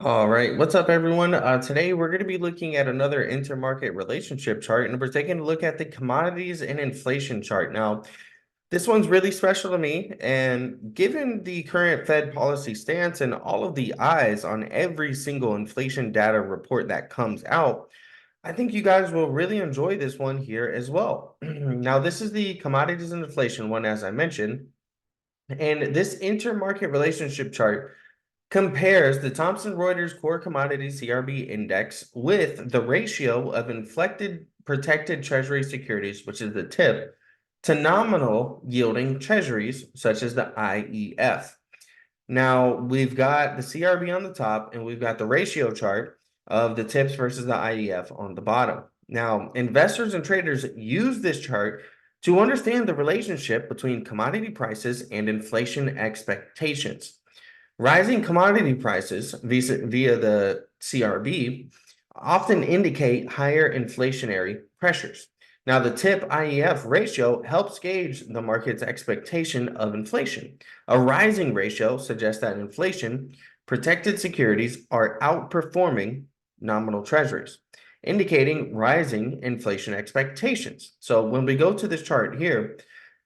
All right, what's up, everyone? Today we're going to be looking at another intermarket relationship chart, and we're taking a look at the commodities and inflation chart. Now, this one's really special to me, and given the current Fed policy stance and all of the eyes on every single inflation data report that comes out, I think you guys will really enjoy this one here as well. Now, this is the commodities and inflation one, as I mentioned, and this intermarket relationship chart compares the Thomson Reuters Core Commodity CRB Index with the ratio of inflected protected treasury securities, which is the TIP, to nominal yielding treasuries, such as the IEF. Now, we've got the CRB on the top, and we've got the ratio chart of the TIPS versus the IEF on the bottom. Now, investors and traders use this chart to understand the relationship between commodity prices and inflation expectations. Rising commodity prices via the CRB often indicate higher inflationary pressures. Now, the TIP IEF ratio helps gauge the market's expectation of inflation. A rising ratio suggests that inflation protected securities are outperforming nominal treasuries, indicating rising inflation expectations. So, when we go to this chart here,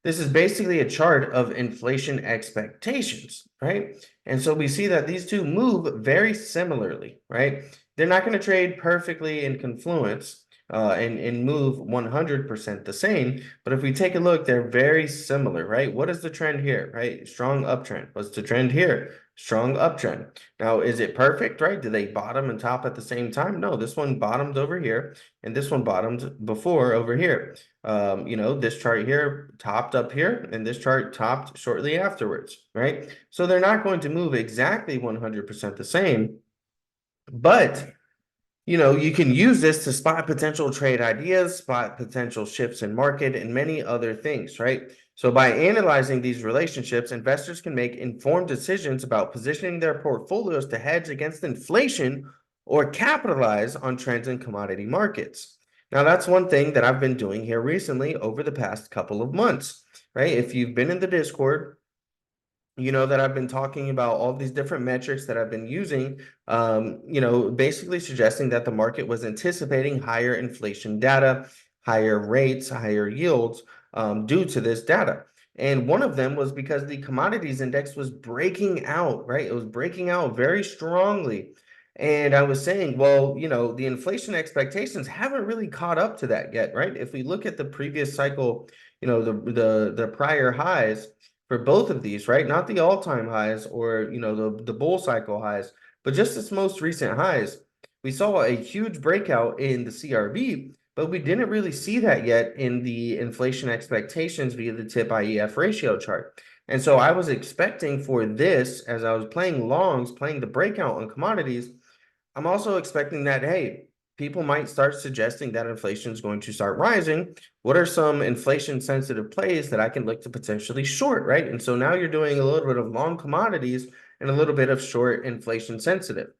this is basically a chart of inflation expectations, right? And so we see that these two move very similarly, right? They're not going to trade perfectly in confluence and move 100% the same. But if we take a look, they're very similar, right? What is the trend here, right? Strong uptrend. What's the trend here? Strong uptrend. Now, is it perfect, right? Do they bottom and top at the same time? No, this one bottomed over here, and this one bottomed before over here. This chart here topped up here, and this chart topped shortly afterwards, right? So they're not going to move exactly 100% the same, but you can use this to spot potential trade ideas, spot potential shifts in market, and many other things, right? So by analyzing these relationships, investors can make informed decisions about positioning their portfolios to hedge against inflation or capitalize on trends in commodity markets. Now, that's one thing that I've been doing here recently over the past couple of months, right? If you've been in the Discord, you know that I've been talking about all these different metrics that I've been using, basically suggesting that the market was anticipating higher inflation data, higher rates, higher yields due to this data. And one of them was because the commodities index was breaking out, right? It was breaking out very strongly. And I was saying, well, the inflation expectations haven't really caught up to that yet, right? If we look at the previous cycle, the prior highs, for both of these, right? Not the all-time highs or the bull cycle highs, but just its most recent highs. We saw a huge breakout in the CRB, but we didn't really see that yet in the inflation expectations via the TIP IEF ratio chart. And so I was expecting for this, as I was playing longs, playing the breakout on commodities, I'm also expecting that, hey, people might start suggesting that inflation is going to start rising. What are some inflation sensitive plays that I can look to potentially short, right? And so now you're doing a little bit of long commodities and a little bit of short inflation sensitive.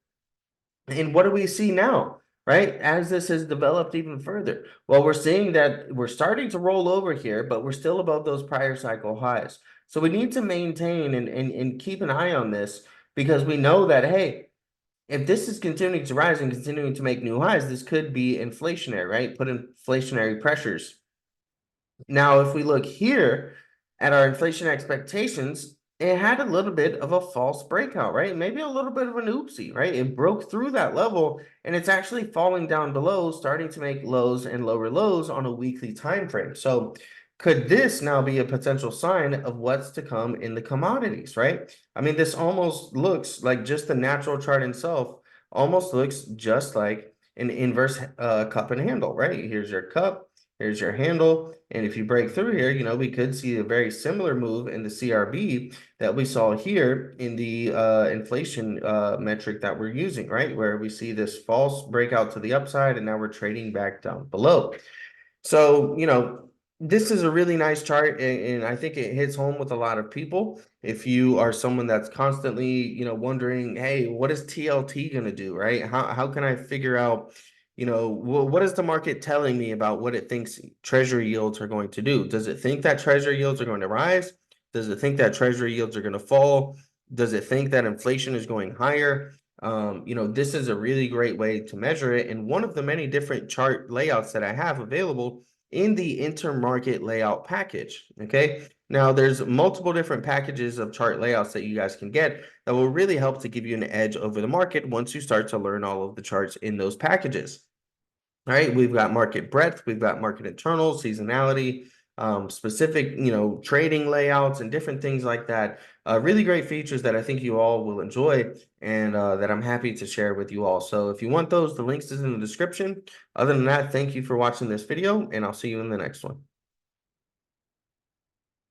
And what do we see now, right? As this has developed even further, well, we're seeing that we're starting to roll over here, but we're still above those prior cycle highs. So we need to maintain and keep an eye on this because we know that, hey, if this is continuing to rise and continuing to make new highs, this could be inflationary, right? Put inflationary pressures. Now, if we look here at our inflation expectations, it had a little bit of a false breakout, right? Maybe a little bit of an oopsie, right? It broke through that level and it's actually falling down below, starting to make lows and lower lows on a weekly time frame. So could this now be a potential sign of what's to come in the commodities, right? I mean, this almost looks like just the natural chart itself, almost looks just like an inverse cup and handle, right? Here's your cup, here's your handle. And if you break through here, we could see a very similar move in the CRB that we saw here in the inflation metric that we're using, right? Where we see this false breakout to the upside and now we're trading back down below. So, this is a really nice chart, and I think it hits home with a lot of people. If you are someone that's constantly, wondering, hey, what is TLT going to do, right? How can I figure out, what is the market telling me about what it thinks treasury yields are going to do? Does it think that treasury yields are going to rise? Does it think that treasury yields are going to fall? Does it think that inflation is going higher? This is a really great way to measure it, and one of the many different chart layouts that I have available in the intermarket layout package. Okay. Now there's multiple different packages of chart layouts that you guys can get that will really help to give you an edge over the market once you start to learn all of the charts in those packages. All right, we've got market breadth, we've got market internal, seasonality, specific, trading layouts and different things like that. Really great features that I think you all will enjoy and that I'm happy to share with you all. So if you want those, the links is in the description. Other than that, thank you for watching this video, and I'll see you in the next one.